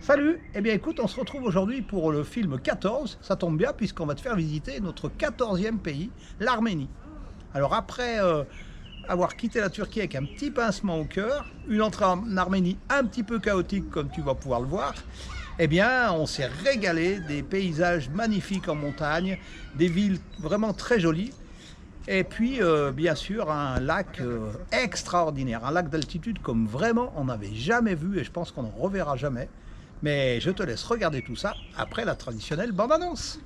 Salut. Eh bien écoute, on se retrouve aujourd'hui pour le film 14. Ça tombe bien puisqu'on va te faire visiter notre 14e pays, l'Arménie. Alors après avoir quitté la Turquie avec un petit pincement au cœur, une entrée en Arménie un petit peu chaotique comme tu vas pouvoir le voir, eh bien on s'est régalé, des paysages magnifiques en montagne, des villes vraiment très jolies. Et puis, bien sûr, un lac extraordinaire, un lac d'altitude comme vraiment on n'avait jamais vu et je pense qu'on n'en reverra jamais. Mais je te laisse regarder tout ça après la traditionnelle bande-annonce.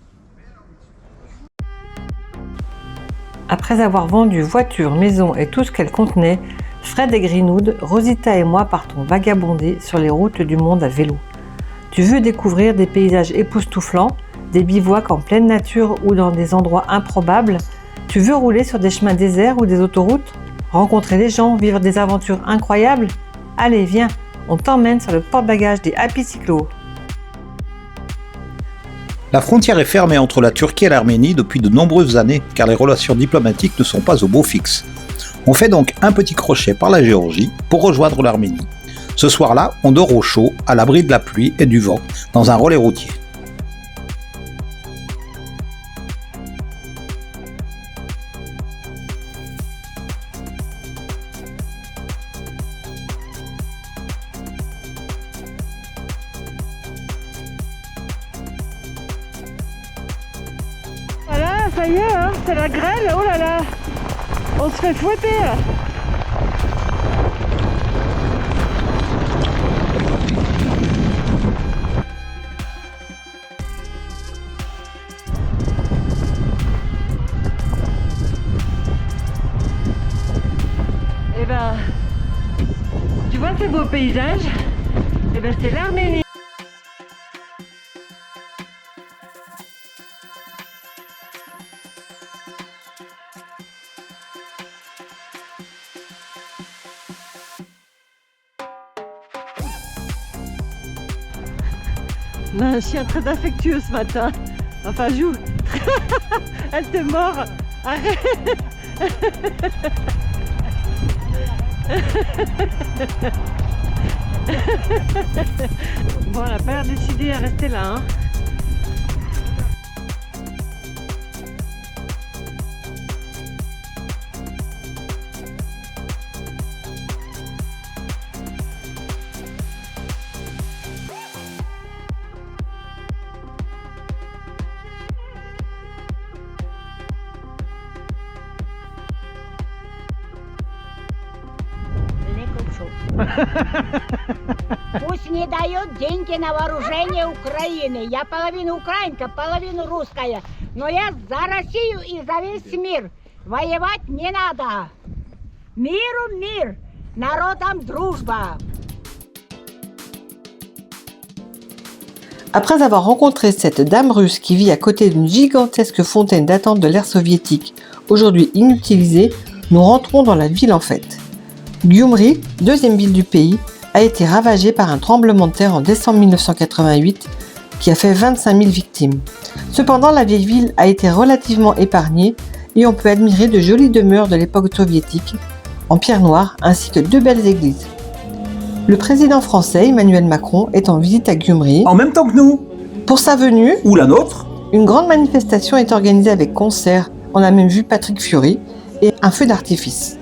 Après avoir vendu voiture, maison et tout ce qu'elle contenait, Fred et Greenwood, Rosita et moi partons vagabonder sur les routes du monde à vélo. Tu veux découvrir des paysages époustouflants, des bivouacs en pleine nature ou dans des endroits improbables? Tu veux rouler sur des chemins déserts ou des autoroutes? Rencontrer des gens, vivre des aventures incroyables? Allez, viens, on t'emmène sur le porte-bagages des Happy Cyclos. La frontière est fermée entre la Turquie et l'Arménie depuis de nombreuses années car les relations diplomatiques ne sont pas au beau fixe. On fait donc un petit crochet par la Géorgie pour rejoindre l'Arménie. Ce soir-là, on dort au chaud, à l'abri de la pluie et du vent, dans un relais routier. Voilà, ça y est, hein, c'est la grêle, oh là là, on se fait fouetter là. Eh ben, tu vois ces beaux paysages? Eh ben c'est l'Arménie. On a un chien très affectueux ce matin. Enfin, joue. Elle te mord. Arrête. Bon, elle n'a pas l'air décidée à rester là, hein. Пусть не дают деньги на вооружение Украины. Я половину украинка, половину русская. Но я за Россию и за весь мир. Воевать не надо. Миру мир, народам дружба. Après avoir rencontré cette dame russe qui vit à côté d'une gigantesque fontaine datant de l'ère soviétique, aujourd'hui inutilisée, nous rentrons dans la ville en fête. Gyumri, deuxième ville du pays, a été ravagée par un tremblement de terre en décembre 1988 qui a fait 25 000 victimes. Cependant, la vieille ville a été relativement épargnée et on peut admirer de jolies demeures de l'époque soviétique en pierre noire ainsi que deux belles églises. Le président français Emmanuel Macron est en visite à Gyumri. En même temps que nous, Pour sa venue, ou la nôtre, une grande manifestation est organisée avec concert. On a même vu Patrick Fiori et un feu d'artifice.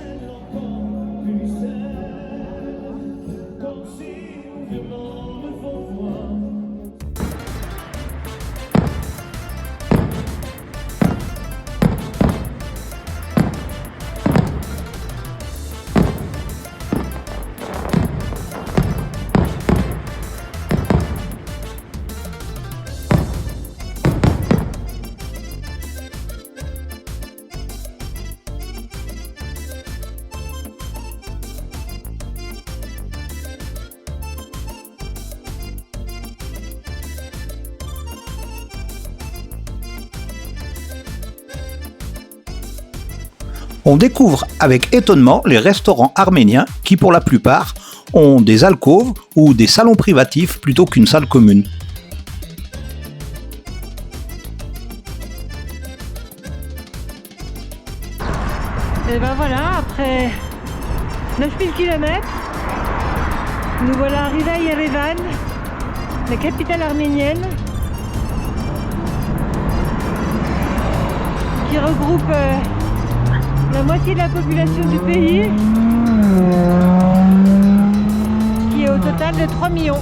on découvre avec étonnement les restaurants arméniens qui, pour la plupart, ont des alcôves ou des salons privatifs plutôt qu'une salle commune. Et ben voilà, après 9000 km, nous voilà arrivés à Yerevan. la capitale arménienne, qui regroupe la moitié de la population du pays, qui est au total de 3 millions.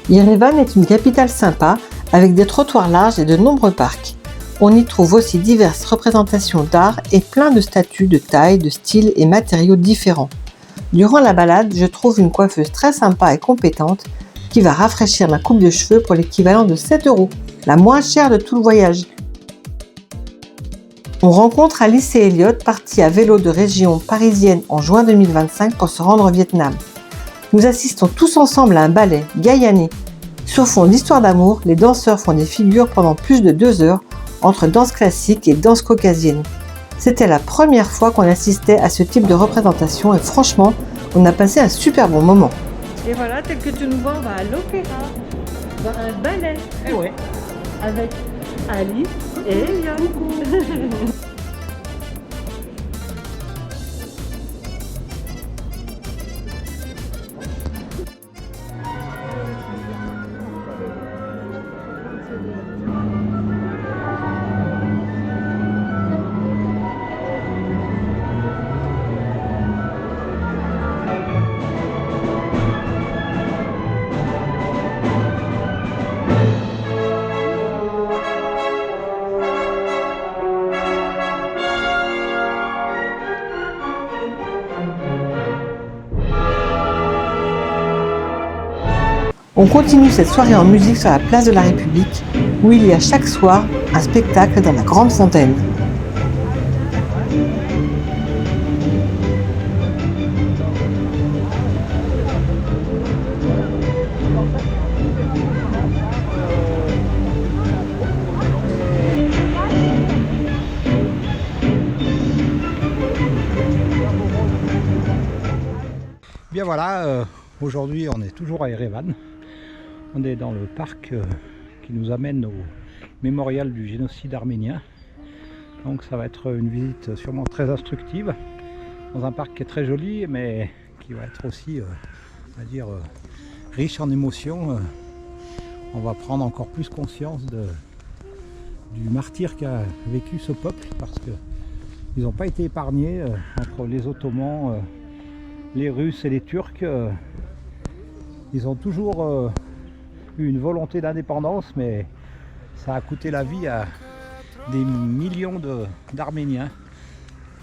Yerevan est une capitale sympa, avec des trottoirs larges et de nombreux parcs. On y trouve aussi diverses représentations d'art et plein de statues de tailles, de styles et matériaux différents. Durant la balade, je trouve une coiffeuse très sympa et compétente qui va rafraîchir ma coupe de cheveux pour l'équivalent de 7 €, la moins chère de tout le voyage. On rencontre Alice et Elliot partis à vélo de région parisienne en juin 2025 pour se rendre au Vietnam. Nous assistons tous ensemble à un ballet guyanais. Sur fond d'histoire d'amour, les danseurs font des figures pendant plus de 2 heures entre danse classique et danse caucasienne. C'était la première fois qu'on assistait à ce type de représentation et franchement, on a passé un super bon moment. Et voilà, tel que tu nous vois, on va à l'opéra, voir un ballet. Eh ouais. Avec Alice et Elliot. On continue cette soirée en musique sur la place de la République, où il y a chaque soir un spectacle dans la grande fontaine. Bien voilà, aujourd'hui on est toujours à Yerevan. On est dans le parc qui nous amène au mémorial du génocide arménien. Donc ça va être une visite sûrement très instructive dans un parc qui est très joli mais qui va être aussi on va dire, riche en émotions. On va prendre encore plus conscience du martyre qu'a vécu ce peuple parce qu'ils n'ont pas été épargnés entre les Ottomans, les Russes et les Turcs. Ils ont toujours une volonté d'indépendance, mais ça a coûté la vie à des millions d'Arméniens.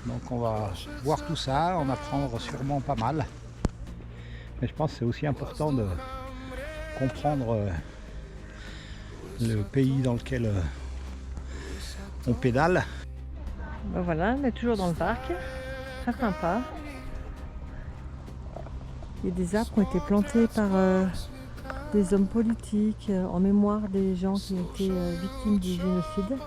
Donc on va voir tout ça, en apprendre sûrement pas mal. Mais je pense que c'est aussi important de comprendre le pays dans lequel on pédale. Ben voilà, on est toujours dans le parc, très sympa. Il y a des arbres qui ont été plantés par des hommes politiques en mémoire des gens qui ont été victimes du génocide.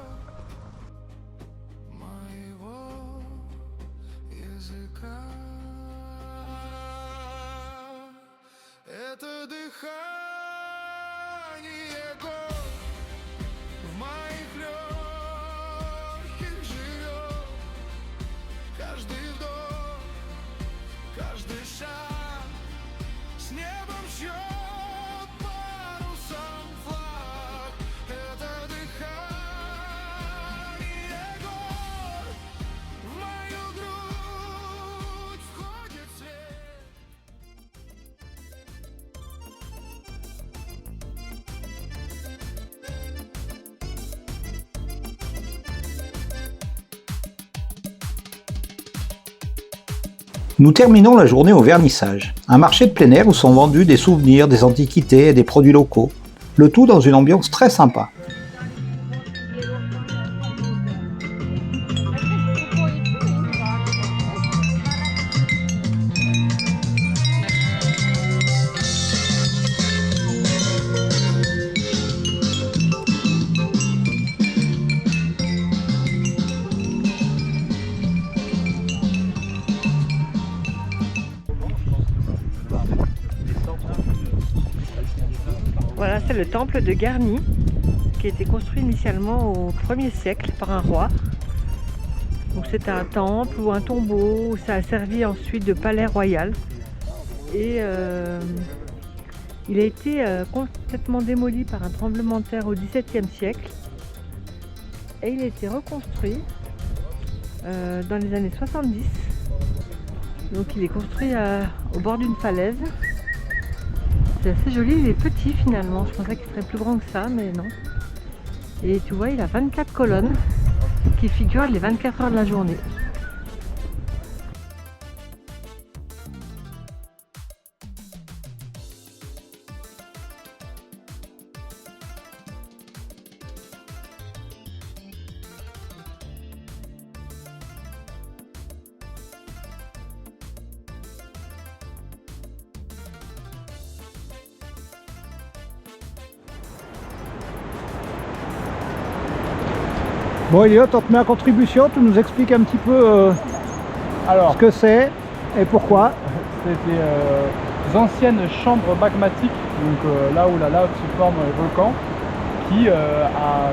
Nous terminons la journée au vernissage, un marché de plein air où sont vendus des souvenirs, des antiquités et des produits locaux. Le tout dans une ambiance très sympa. Voilà, c'est le temple de Garni qui a été construit initialement au 1er siècle par un roi. Donc c'était un temple ou un tombeau, ça a servi ensuite de palais royal. Et il a été complètement démoli par un tremblement de terre au XVIIe siècle. Et il a été reconstruit dans les années 70. Donc il est construit au bord d'une falaise. C'est assez joli, il est petit finalement. Je pensais qu'il serait plus grand que ça, mais non. Et tu vois, il a 24 colonnes qui figurent les 24 heures de la journée. Bon Elliot, on te met en contribution, tu nous expliques un petit peu ce que c'est et pourquoi. C'est des anciennes chambres magmatiques, donc là où la lave se forme dans les volcans, qui a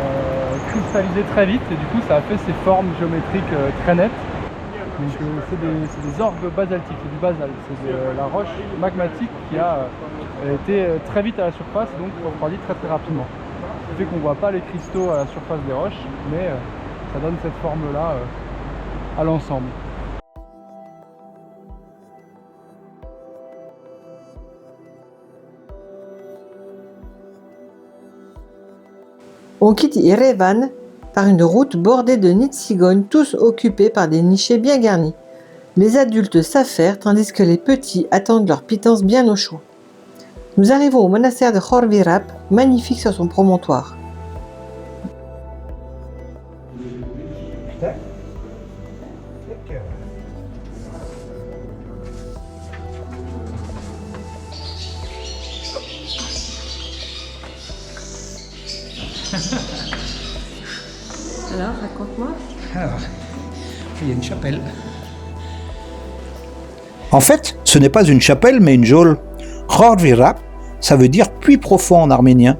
cristallisé très vite et du coup ça a fait ces formes géométriques très nettes. Donc c'est des orgues basaltiques, c'est du basalte, c'est de la roche magmatique qui a été très vite à la surface, donc refroidie très très rapidement. Ce qui fait qu'on ne voit pas les cristaux à la surface des roches, mais ça donne cette forme-là à l'ensemble. On quitte Yerevan par une route bordée de nids de cigognes, tous occupés par des nichés bien garnis. Les adultes s'affairent tandis que les petits attendent leur pitance bien au chaud. Nous arrivons au monastère de Khor-Virap, magnifique sur son promontoire. Alors, raconte-moi. Alors, il y a une chapelle. En fait, ce n'est pas une chapelle, mais une geôle. Khor-Virap, ça veut dire puits profond en arménien.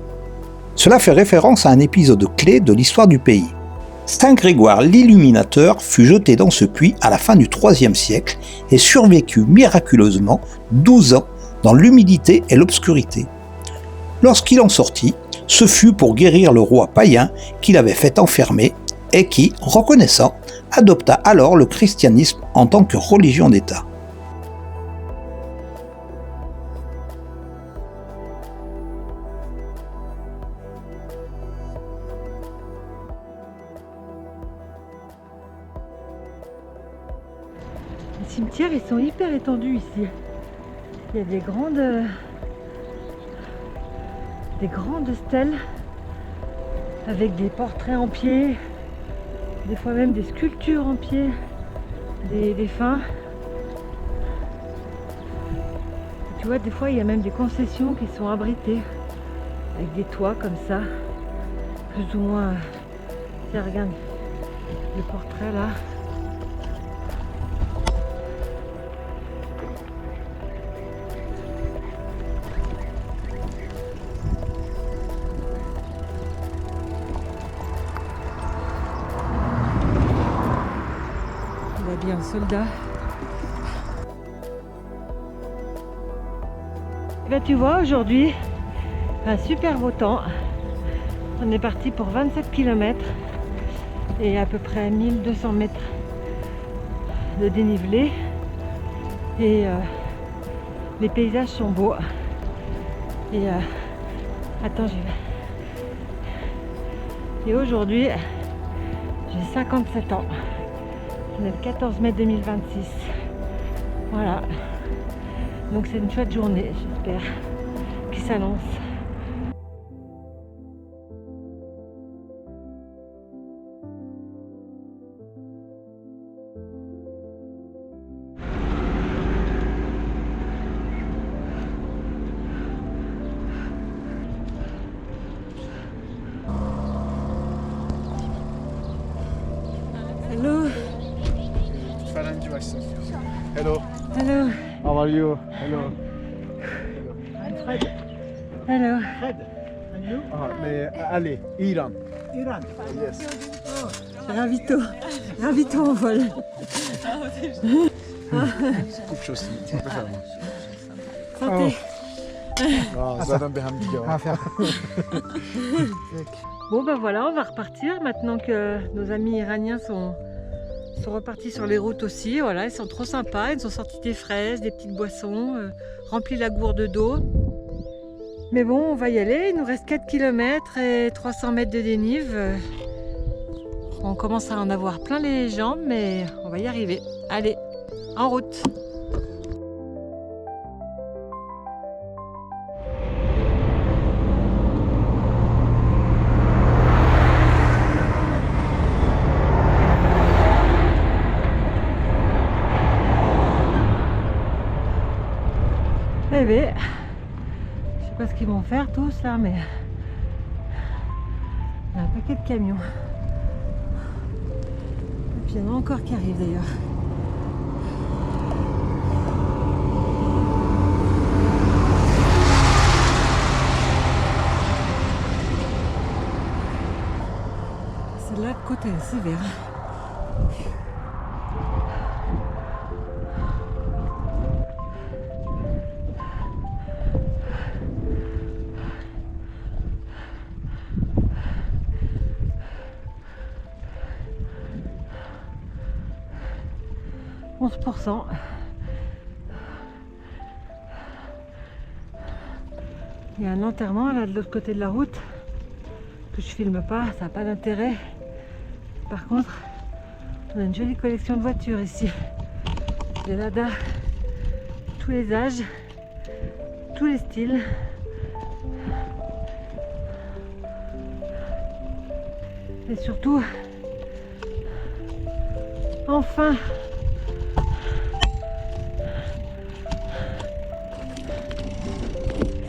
Cela fait référence à un épisode clé de l'histoire du pays. Saint Grégoire l'Illuminateur fut jeté dans ce puits à la fin du IIIe siècle et survécut miraculeusement 12 ans dans l'humidité et l'obscurité. Lorsqu'il en sortit, ce fut pour guérir le roi païen qui l'avait fait enfermer et qui, reconnaissant, adopta alors le christianisme en tant que religion d'État. Les cimetières, ils sont hyper étendus ici. Il y a des grandes stèles avec des portraits en pied, des fois même des sculptures en pied des défunts. Et tu vois, des fois il y a même des concessions qui sont abritées avec des toits comme ça, plus ou moins. Tiens, regarde le portrait là. Un soldat. Et ben, tu vois, aujourd'hui un super beau temps. On est parti pour 27 km et à peu près 1200 mètres de dénivelé et les paysages sont beaux et attends, j'y vais. Et aujourd'hui j'ai 57 ans. On est le 14 mai 2026. Voilà. Donc c'est une chouette journée, j'espère, qui s'annonce. Hello. Hello. Hello. How are you? Hello. I'm Fred. Alors, mais allez, Iran. Iran. Yes. ravito en vol. Coupe chaussée, ça peut faire moi. Santé. Zaten behamdiga. Bon ben voilà, on va repartir maintenant que nos amis iraniens sont repartis sur les routes aussi. Voilà, ils sont trop sympas, ils nous ont sorti des fraises, des petites boissons, rempli la gourde d'eau. Mais bon, on va y aller, il nous reste 4 km et 300 mètres de dénive. On commence à en avoir plein les jambes, mais on va y arriver. Allez, en route! Eh bien, je sais pas ce qu'ils vont faire tous là, mais il y a un paquet de camions. Et puis il y en a encore qui arrivent d'ailleurs. Celle-là, de côté, c'est sévère. Il y a un enterrement là de l'autre côté de la route que je filme pas, ça n'a pas d'intérêt. Par contre, on a une jolie collection de voitures ici. Des Lada, tous les âges, tous les styles. Et surtout, enfin,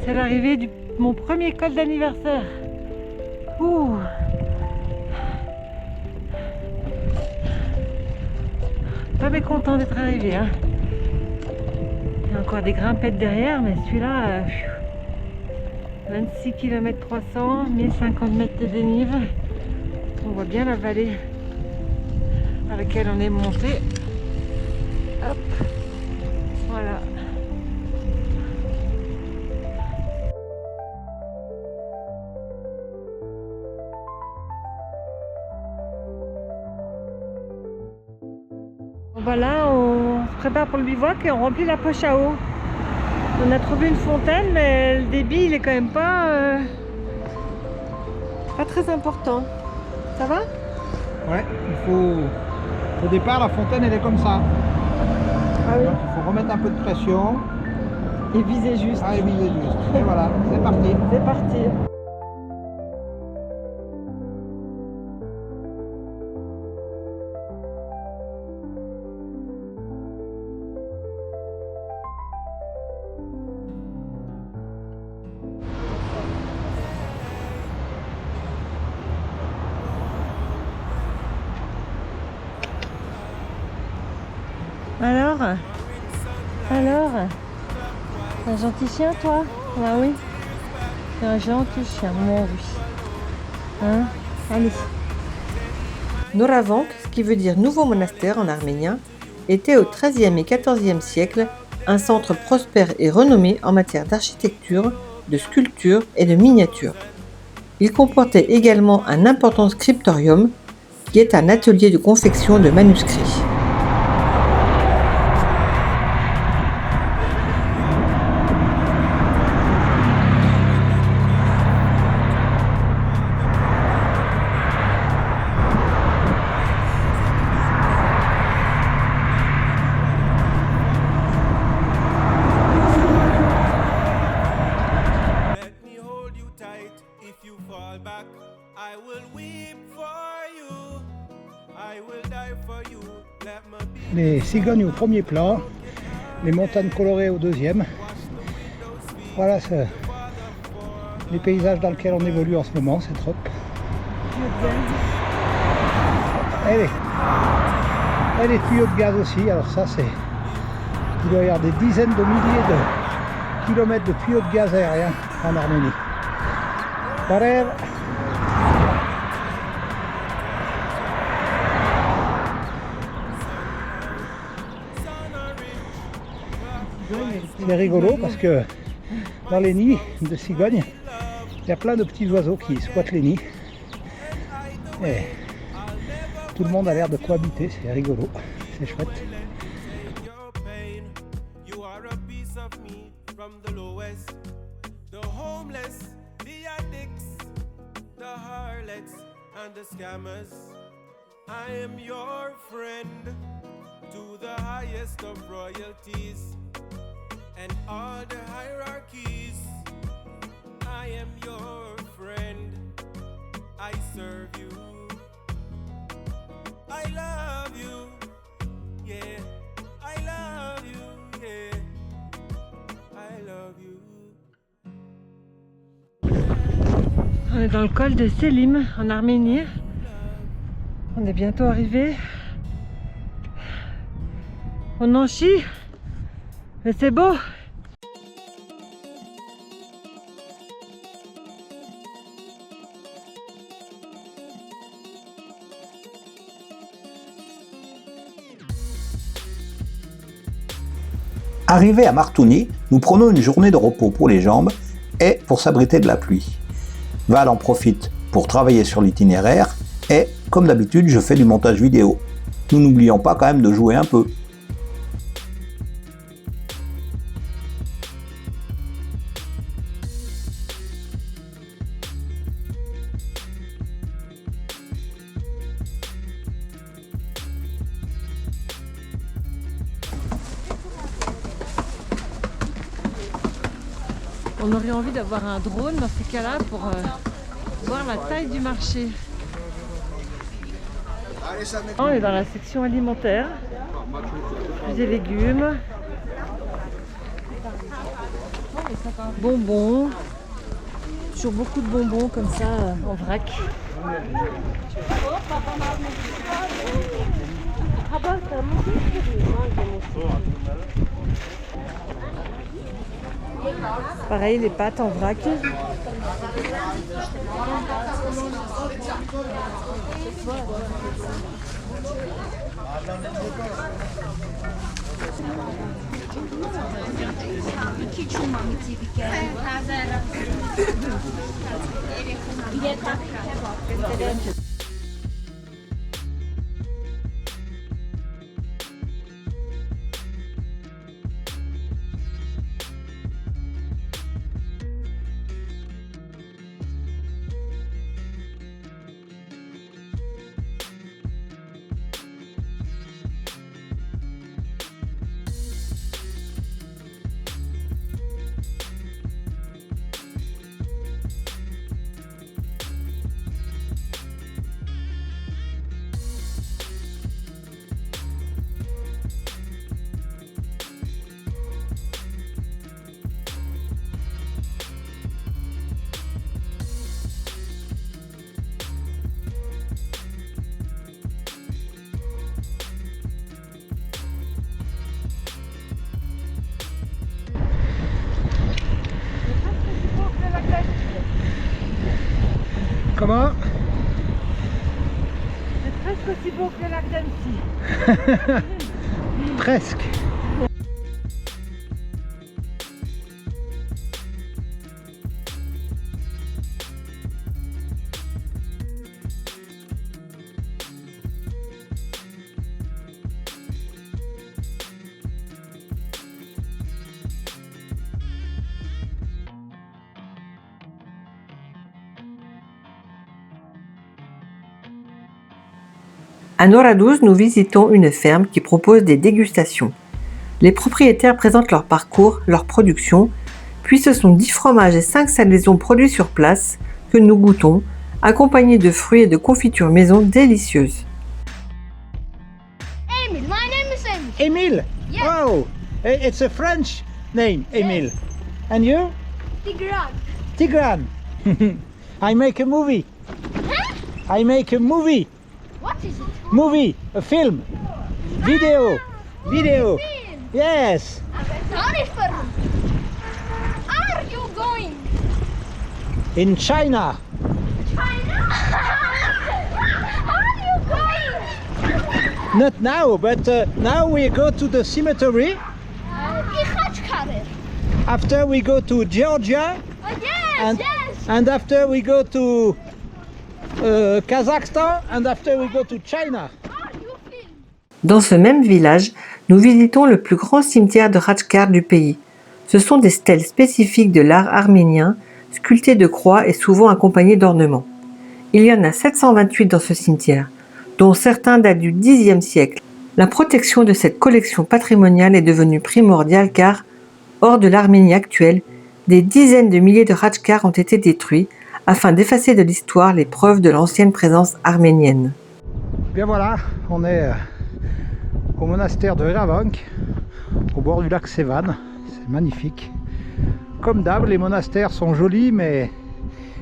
c'est l'arrivée de mon premier col d'anniversaire. Ouh. Pas mécontent d'être arrivé, hein. Il y a encore des grimpettes derrière, mais celui-là, 26 km 300, 1050 mètres de dénive. On voit bien la vallée à laquelle on est monté. Hop, voilà. Voilà, on se prépare pour le bivouac et on remplit la poche à eau. On a trouvé une fontaine, mais le débit il est quand même pas très important. Ça va? Ouais, il faut... Au départ, la fontaine, elle est comme ça. Ah oui. Donc, il faut remettre un peu de pression. Et viser juste. Ah, et viser juste. Et voilà, c'est parti. C'est parti. Alors, un gentil chien toi? Ah oui, c'est un gentil chien, mon oui. Hein? Allez. Noravank, ce qui veut dire nouveau monastère en arménien, était au XIIIe et XIVe siècle un centre prospère et renommé en matière d'architecture, de sculpture et de miniature. Il comportait également un important scriptorium qui est un atelier de confection de manuscrits. Les cigognes au premier plan, les montagnes colorées au deuxième. Voilà les paysages dans lesquels on évolue en ce moment, c'est trop. Et les tuyaux de gaz aussi, alors ça c'est... Il doit y avoir des dizaines de milliers de km de tuyaux de gaz aérien en Arménie. Pareil. C'est rigolo parce que dans les nids de cigognes, il y a plein de petits oiseaux qui squattent les nids. Et tout le monde a l'air de cohabiter, c'est rigolo, c'est chouette. And all the hierarchies, I am your friend, I serve you, I love you, yeah, I love you, yeah, I love you. On est dans le col de Selim en Arménie. On est bientôt arrivé. On en chie. Mais c'est beau! Arrivé à Martouni, nous prenons une journée de repos pour les jambes et pour s'abriter de la pluie. Val en profite pour travailler sur l'itinéraire et, comme d'habitude, je fais du montage vidéo. Nous n'oublions pas quand même de jouer un peu. On aurait envie d'avoir un drone dans ces cas-là pour voir la taille du marché. On est dans la section alimentaire, fruits et légumes, bonbons, toujours beaucoup de bonbons comme ça en vrac. Pareil, les pâtes en vrac. Comment? C'est presque aussi beau que le lac d'Annecy. Presque. À Noradouz, nous visitons une ferme qui propose des dégustations. Les propriétaires présentent leur parcours, leur production, puis ce sont 10 fromages et 5 salaisons produits sur place que nous goûtons, accompagnés de fruits et de confitures maison délicieuses. Emil, my name is Emil. Emile? Yeah. Oh, it's a French name, Emile. And you? Tigran. Tigran. I make a movie. Huh? I make a movie. What is it? Movie, a film, video, video. Film. Yes. Sorry for In China. Not now, but now we go to the cemetery. After we go to Georgia. And after we go to Kazakhstan. And after we go to China. Dans ce même village, nous visitons le plus grand cimetière de Khachkar du pays. Ce sont des stèles spécifiques de l'art arménien, sculptées de croix et souvent accompagnées d'ornements. Il y en a 728 dans ce cimetière, dont certains datent du Xe siècle. La protection de cette collection patrimoniale est devenue primordiale car, hors de l'Arménie actuelle, des dizaines de milliers de Khachkars ont été détruits afin d'effacer de l'histoire les preuves de l'ancienne présence arménienne. Bien voilà, on est au monastère de Ravank, au bord du lac Sevan. C'est magnifique. Comme d'hab, les monastères sont jolis, mais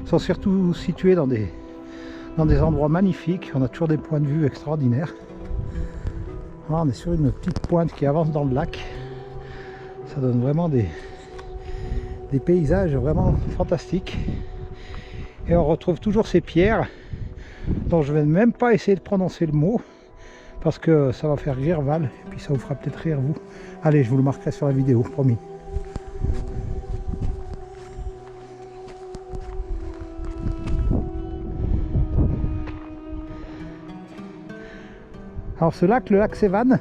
sont surtout situés dans des endroits magnifiques. On a toujours des points de vue extraordinaires. Là, on est sur une petite pointe qui avance dans le lac. Ça donne vraiment des paysages vraiment fantastiques. Et on retrouve toujours ces pierres dont je ne vais même pas essayer de prononcer le mot parce que ça va faire rire Val et puis ça vous fera peut-être rire vous. Allez, je vous le marquerai sur la vidéo, promis. Alors ce lac, le lac Sevan,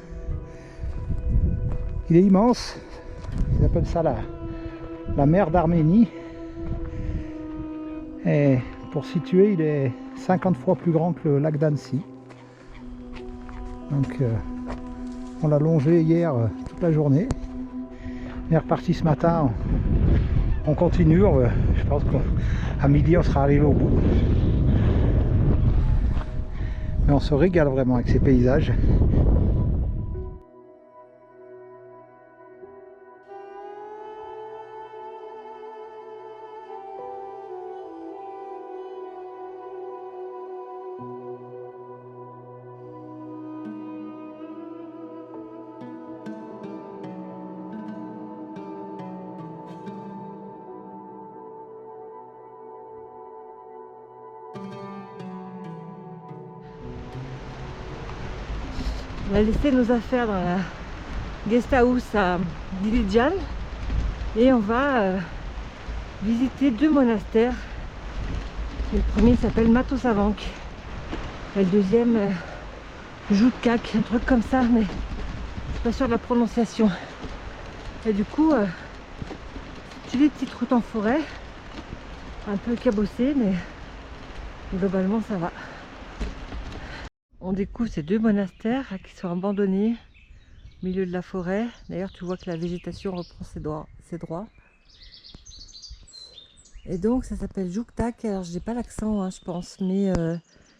il est immense. Ils appellent ça la mer d'Arménie. Et pour situer, il est 50 fois plus grand que le lac d'Annecy. Donc on l'a longé hier toute la journée. On est reparti ce matin, on continue. Je pense qu'à midi on sera arrivé au bout. Mais on se régale vraiment avec ces paysages. On a laissé nos affaires dans la guest house à Dilijan et on va visiter 2 monastères. Le premier s'appelle Matosavank et le deuxième Joutkak, un truc comme ça, mais je suis pas sûre de la prononciation. Et du coup, j'ai des petites routes en forêt, un peu cabossées, mais globalement ça va. On découvre ces 2 monastères qui sont abandonnés au milieu de la forêt. D'ailleurs, tu vois que la végétation reprend ses droits. Et donc, ça s'appelle Joutkak. Alors, j'ai pas l'accent, hein, je pense, mais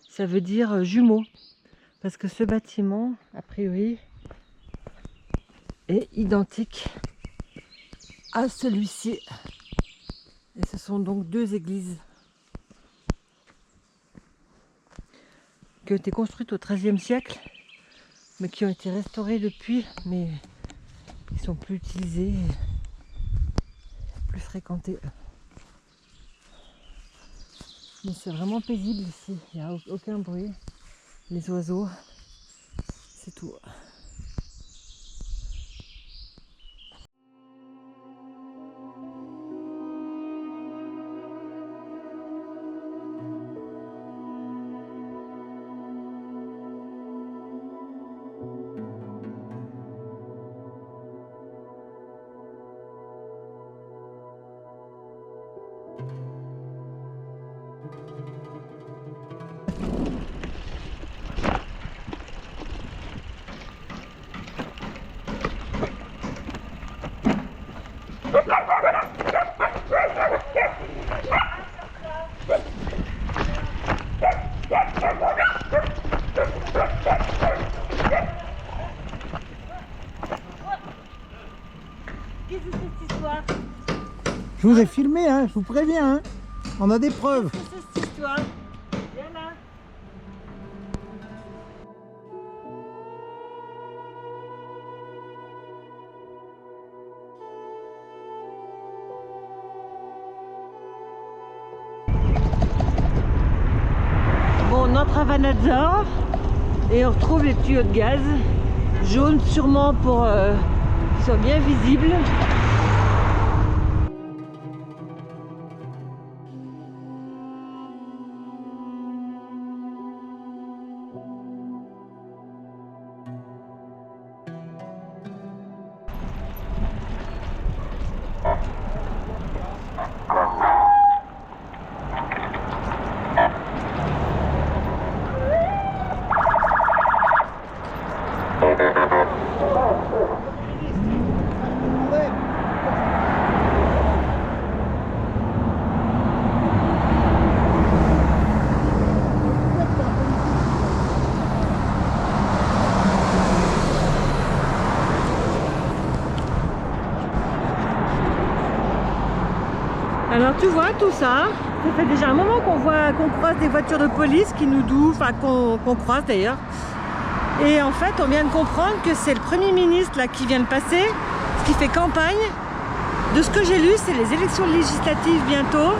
ça veut dire jumeau. Parce que ce bâtiment, a priori, est identique à celui-ci. Et ce sont donc 2 églises qui ont été construites au XIIIe siècle, mais qui ont été restaurées depuis, mais qui sont plus utilisées, plus fréquentées. Mais c'est vraiment paisible ici, il n'y a aucun bruit, les oiseaux, c'est tout. Qu'est-ce que c'est cette histoire? Je vous ai filmé, hein, je vous préviens. Hein. On a des preuves. Qu'est-ce que c'est cette histoire? Viens là. on entre à Vanadzor et on retrouve les tuyaux de gaz jaunes, sûrement pour qu'ils soient bien visibles. Alors tu vois tout ça, ça fait déjà un moment qu'on croise des voitures de police qui nous douent, enfin qu'on croise d'ailleurs. Et en fait on vient de comprendre que c'est le Premier ministre là qui vient de passer, ce qui fait campagne. De ce que j'ai lu, c'est les élections législatives bientôt.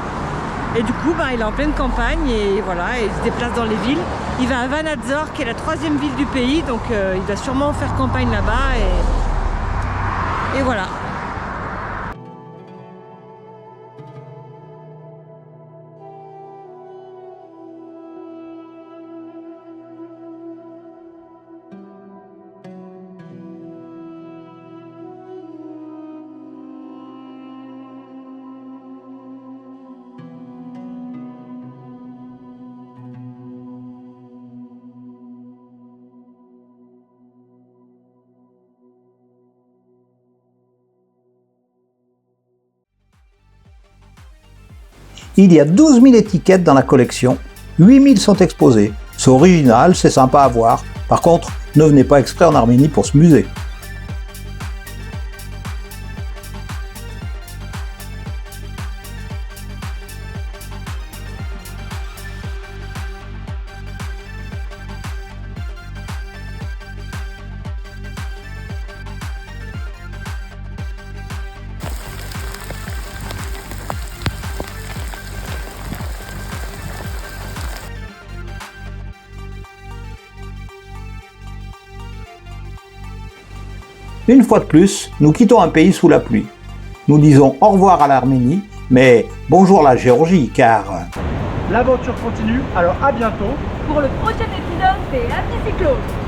Et du coup il est en pleine campagne et voilà, il se déplace dans les villes. Il va à Vanadzor qui est la 3e ville du pays, donc il va sûrement faire campagne là-bas et voilà. Il y a 12 000 étiquettes dans la collection, 8 000 sont exposées. C'est original, c'est sympa à voir. Par contre, ne venez pas exprès en Arménie pour se muser. Une fois de plus, nous quittons un pays sous la pluie. Nous disons au revoir à l'Arménie, mais bonjour la Géorgie, car L'aventure continue, alors à bientôt pour le prochain épisode des Happy Cyclos.